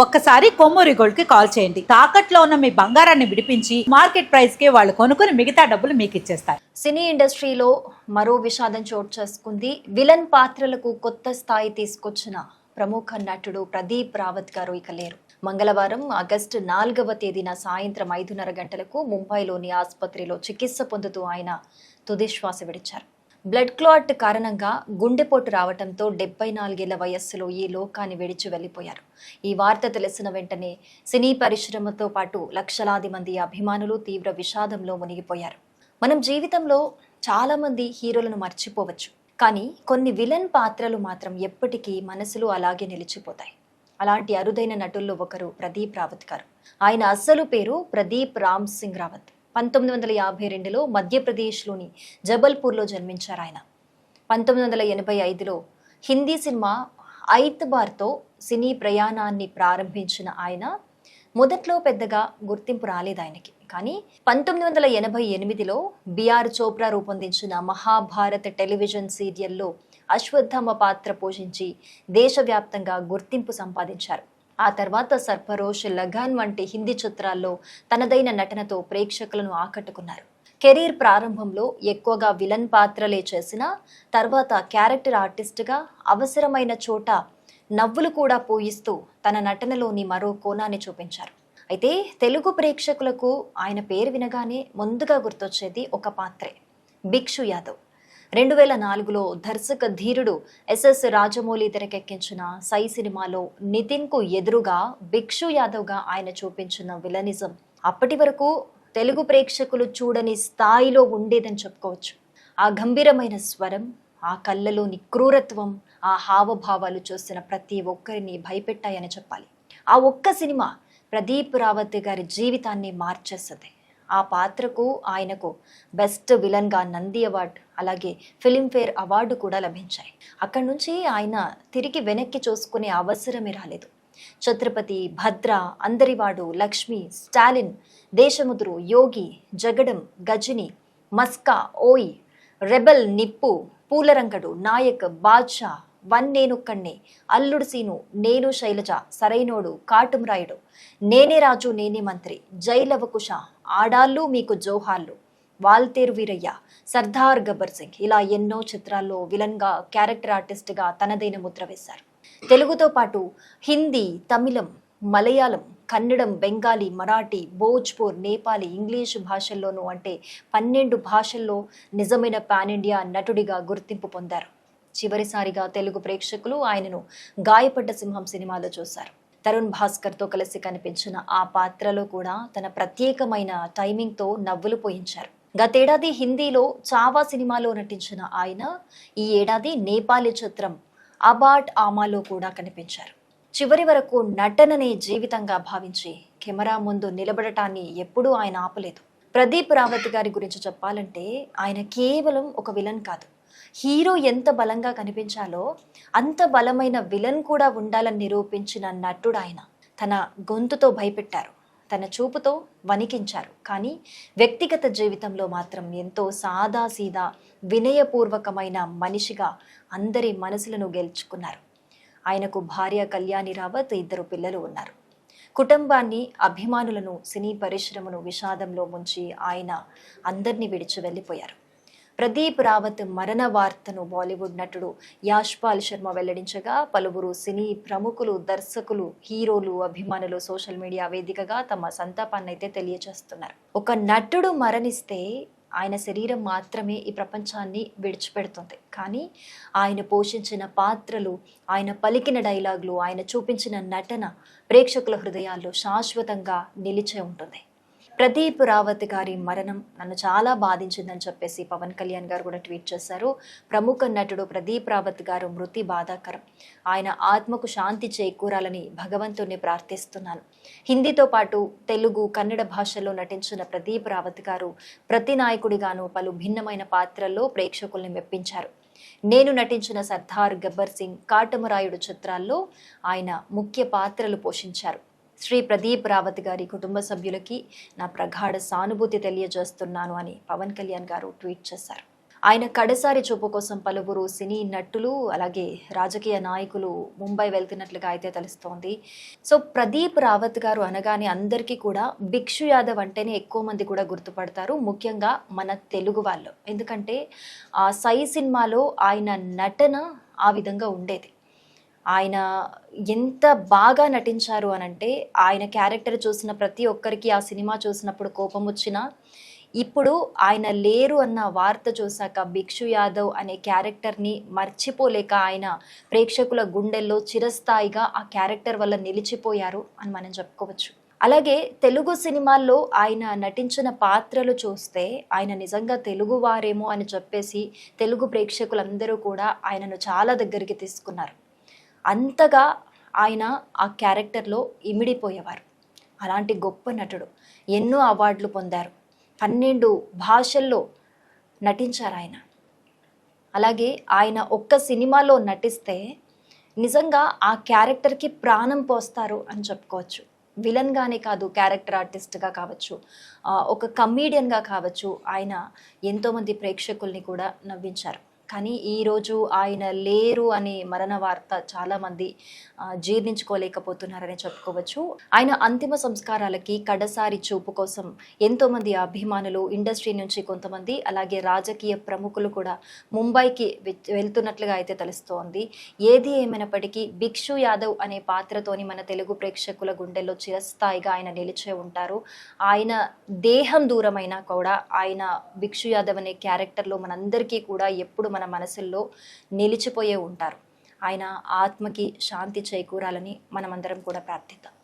ఒక్కసారి కొమ్మూరి గోల్డ్ కి కాల్ చేయండి. తాకట్లో ఉన్న మీ బంగారాన్ని విడిపించి మార్కెట్ ప్రైస్ కి వాళ్ళు కొనుక్కుని మిగతా డబ్బులు మీకు ఇచ్చేస్తారు. సినీ ఇండస్ట్రీలో మరో విషాదం చోటు చేసుకుంది. విలన్ పాత్రలకు కొత్త స్థాయి తీసుకొచ్చిన ప్రముఖ నటుడు ప్రదీప్ రావత్ గారు ఇక లేరు. మంగళవారం ఆగస్టు 4వ తేదీన సాయంత్రం 5:30 గంటలకు ముంబైలోని ఆసుపత్రిలో చికిత్స పొందుతూ ఆయన తుదిశ్వాస విడిచారు. బ్లడ్ క్లాట్ కారణంగా గుండెపోటు రావడంతో 74 ఏళ్ల వయస్సులో ఈ లోకాన్ని విడిచి వెళ్లిపోయారు. ఈ వార్త తెలిసిన వెంటనే సినీ పరిశ్రమతో పాటు లక్షలాది మంది అభిమానులు తీవ్ర విషాదంలో మునిగిపోయారు. మనం జీవితంలో చాలా మంది హీరోలను మర్చిపోవచ్చు, కానీ కొన్ని విలన్ పాత్రలు మాత్రం ఎప్పటికీ మనసులో అలాగే నిలిచిపోతాయి. అలాంటి అరుదైన నటుల్లో ఒకరు ప్రదీప్ రావత్ గారు. ఆయన అసలు పేరు ప్రదీప్ రామ్ సింగ్ రావత్. 1952లో మధ్యప్రదేశ్లోని జబల్పూర్లో జన్మించారు ఆయన. 1985లో హిందీ సినిమా ఐత్బార్తో సినీ ప్రయాణాన్ని ప్రారంభించిన ఆయన మొదట్లో పెద్దగా గుర్తింపు రాలేదు ఆయనకి. కానీ 1988లో బిఆర్ చోప్రా రూపొందించిన మహాభారత్ టెలివిజన్ సీరియల్లో అశ్వత్థామ పాత్ర పోషించి దేశవ్యాప్తంగా గుర్తింపు సంపాదించారు. ఆ తర్వాత సర్ఫరోష్, లగాన్ వంటి హిందీ చిత్రాల్లో తనదైన నటనతో ప్రేక్షకులను ఆకట్టుకున్నారు. కెరీర్ ప్రారంభంలో ఎక్కువగా విలన్ పాత్రలే చేసినా తర్వాత క్యారెక్టర్ ఆర్టిస్ట్గా అవసరమైన చోట నవ్వులు కూడా పూయిస్తూ తన నటనలోని మరో కోణాన్ని చూపించారు. అయితే తెలుగు ప్రేక్షకులకు ఆయన పేరు వినగానే ముందుగా గుర్తొచ్చేది ఒక పాత్రే, భిక్షు యాదవ్. 2004లో దర్శక ధీరుడు ఎస్ఎస్ రాజమౌళి తెరకెక్కించిన సై సినిమాలో నితిన్కు ఎదురుగా భిక్షు యాదవ్గా ఆయన చూపించిన విలనిజం అప్పటి వరకు తెలుగు ప్రేక్షకులు చూడని స్థాయిలో ఉండేదని చెప్పుకోవచ్చు. ఆ గంభీరమైన స్వరం, ఆ కళ్ళలోని క్రూరత్వం, ఆ హావభావాలు చూసిన ప్రతి ఒక్కరిని భయపెట్టాయని చెప్పాలి. ఆ ఒక్క సినిమా ప్రదీప్ రావత్ గారి జీవితాన్ని మార్చేస్తుంది. ఆ పాత్రకు ఆయనకు బెస్ట్ విలన్గా నంది అవార్డు, అలాగే ఫిలింఫేర్ అవార్డు కూడా లభించాయి. అక్కడి నుంచి ఆయన తిరిగి వెనక్కి చూసుకునే అవసరమే రాలేదు. ఛత్రపతి, భద్ర, అందరివాడు, లక్ష్మి, స్టాలిన్, దేశముద్రు, యోగి, జగడం, గజని, మస్కా, ఓయ్, రెబల్, నిప్పు, పూలరంగడు, నాయక్, బాద్షా, వన్నేనొక్కణ్ణే, అల్లుడు సీను, నేను శైలజ, సరైనోడు, కాటుమరాయుడు, నేనే రాజు నేనే మంత్రి, జై లవకుశ, ఆడాళ్ళు మీకు జోహార్లు, వాల్తేరు వీరయ్య, సర్దార్ గబ్బర్ సింగ్, ఇలా ఎన్నో చిత్రాల్లో విలన్గా, క్యారెక్టర్ ఆర్టిస్ట్గా తనదైన ముద్ర వేశారు. తెలుగుతో పాటు హిందీ, తమిళం, మలయాళం, కన్నడం, బెంగాలీ, మరాఠీ, భోజ్పూర్, నేపాలీ, ఇంగ్లీషు భాషల్లోనూ అంటే 12 భాషల్లో నిజమైన పాన్ ఇండియా నటుడిగా గుర్తింపు పొందారు. చివరిసారిగా తెలుగు ప్రేక్షకులు ఆయనను గాయపడ్డ సింహం సినిమాలో చూశారు. తరుణ్ భాస్కర్తో కలిసి కనిపించిన ఆ పాత్రలో కూడా తన ప్రత్యేకమైన టైమింగ్తో నవ్వులు పోయించారు. గతేడాది హిందీలో చావా సినిమాలో నటించిన ఆయన ఈ ఏడాది నేపాలీ చిత్రం అబాట్ ఆమాలో కూడా కనిపించారు. చివరి వరకు నటననే జీవితంగా భావించి కెమెరా ముందు నిలబడటాన్ని ఎప్పుడూ ఆయన ఆపలేదు. ప్రదీప్ రావత్ గారి గురించి చెప్పాలంటే ఆయన కేవలం ఒక విలన్ కాదు, హీరో ఎంత బలంగా కనిపించాలో అంత బలమైన విలన్ కూడా ఉండాలని నిరూపించిన నటుడు ఆయన. తన గొంతుతో భయపెట్టారు, తన చూపుతో వణికించారు, కానీ వ్యక్తిగత జీవితంలో మాత్రం ఎంతో సాదాసీదా వినయపూర్వకమైన మనిషిగా అందరి మనసులను గెలుచుకున్నారు. ఆయనకు భార్య కళ్యాణి రావత్, 2 పిల్లలు ఉన్నారు. కుటుంబాన్ని, అభిమానులను, సినీ పరిశ్రమను విషాదంలో ముంచి ఆయన అందరినీ విడిచి వెళ్ళిపోయారు. ప్రదీప్ రావత్ మరణ వార్తను బాలీవుడ్ నటుడు యాష్పాల్ శర్మ వెల్లడించగా పలువురు సినీ ప్రముఖులు, దర్శకులు, హీరోలు, అభిమానులు సోషల్ మీడియా వేదికగా తమ సంతాపాన్ని అయితే తెలియజేస్తున్నారు. ఒక నటుడు మరణిస్తే ఆయన శరీరం మాత్రమే ఈ ప్రపంచాన్ని విడిచిపెడుతుంది, కానీ ఆయన పోషించిన పాత్రలు, ఆయన పలికిన డైలాగులు, ఆయన చూపించిన నటన ప్రేక్షకుల హృదయాల్లో శాశ్వతంగా నిలిచే ఉంటుంది. ప్రదీప్ రావత్ గారి మరణం నన్ను చాలా బాధించిందని చెప్పేసి పవన్ కళ్యాణ్ గారు కూడా ట్వీట్ చేశారు. ప్రముఖ నటుడు ప్రదీప్ రావత్ గారు మృతి బాధాకరం. ఆయన ఆత్మకు శాంతి చేకూరాలని భగవంతుణ్ణి ప్రార్థిస్తున్నాను. హిందీతో పాటు తెలుగు, కన్నడ భాషల్లో నటించిన ప్రదీప్ రావత్ గారు ప్రతి నాయకుడిగాను పలు భిన్నమైన పాత్రల్లో ప్రేక్షకుల్ని మెప్పించారు. నేను నటించిన సర్దార్ గబ్బర్ సింగ్, కాటమరాయుడు చిత్రాల్లో ఆయన ముఖ్య పాత్రలు పోషించారు. శ్రీ ప్రదీప్ రావత్ గారి కుటుంబ సభ్యులకి నా ప్రగాఢ సానుభూతి తెలియజేస్తున్నాను అని పవన్ కళ్యాణ్ గారు ట్వీట్ చేశారు. ఆయన కడసారి చూపు కోసం పలువురు సినీ నటులు అలాగే రాజకీయ నాయకులు ముంబై వెళ్తున్నట్లుగా అయితే తెలుస్తోంది. సో ప్రదీప్ రావత్ గారు అనగానే అందరికీ కూడా భిక్షు యాదవ్ అంటేనే ఎక్కువ మంది కూడా గుర్తుపడతారు, ముఖ్యంగా మన తెలుగు వాళ్ళు. ఎందుకంటే ఆ సై సినిమాలో ఆయన నటన ఆ విధంగా ఉండేది. ఆయన ఎంత బాగా నటించారు అనంటే ఆయన క్యారెక్టర్ చూసిన ప్రతి ఒక్కరికి ఆ సినిమా చూసినప్పుడు కోపం వచ్చినా, ఇప్పుడు ఆయన లేరు అన్న వార్త చూశాక భిక్షు యాదవ్ అనే క్యారెక్టర్ని మర్చిపోలేక ఆయన ప్రేక్షకుల గుండెల్లో చిరస్థాయిగా ఆ క్యారెక్టర్ వల్ల నిలిచిపోయారు అని మనం చెప్పుకోవచ్చు. అలాగే తెలుగు సినిమాల్లో ఆయన నటించిన పాత్రలు చూస్తే ఆయన నిజంగా తెలుగు వారేమో అని చెప్పేసి తెలుగు ప్రేక్షకులందరూ కూడా ఆయనను చాలా దగ్గరికి తీసుకున్నారు. అంతగా ఆయన ఆ క్యారెక్టర్లో ఇమిడిపోయేవారు. అలాంటి గొప్ప నటుడు, ఎన్నో అవార్డులు పొందారు, 12 భాషల్లో నటించారు ఆయన. అలాగే ఆయన ఒక్క సినిమాలో నటిస్తే నిజంగా ఆ క్యారెక్టర్కి ప్రాణం పోస్తారు అని చెప్పుకోవచ్చు. విలన్గానే కాదు, క్యారెక్టర్ ఆర్టిస్ట్గా కావచ్చు, ఒక కమీడియన్గా కావచ్చు, ఆయన ఎంతోమంది ప్రేక్షకుల్ని కూడా నవ్వించారు. కానీ ఈరోజు ఆయన లేరు అనే మరణ వార్త చాలామంది జీర్ణించుకోలేకపోతున్నారని చెప్పుకోవచ్చు. ఆయన అంతిమ సంస్కారాలకి కడసారి చూపు కోసం ఎంతోమంది అభిమానులు, ఇండస్ట్రీ నుంచి కొంతమంది, అలాగే రాజకీయ ప్రముఖులు కూడా ముంబైకి వెళ్తున్నట్లుగా అయితే తెలుస్తోంది. ఏది ఏమైనప్పటికీ భిక్షు యాదవ్ అనే పాత్రతోని మన తెలుగు ప్రేక్షకుల గుండెల్లో చిరస్థాయిగా ఆయన నిలిచే ఉంటారు. ఆయన దేహం దూరమైనా కూడా ఆయన భిక్షు యాదవ్ అనే క్యారెక్టర్లో మనందరికీ కూడా ఎప్పుడు మన మనసుల్లో నిలిచిపోయే ఉంటారు. ఆయన ఆత్మకి శాంతి చేకూరాలని మనమందరం కూడా ప్రార్థిద్దాం.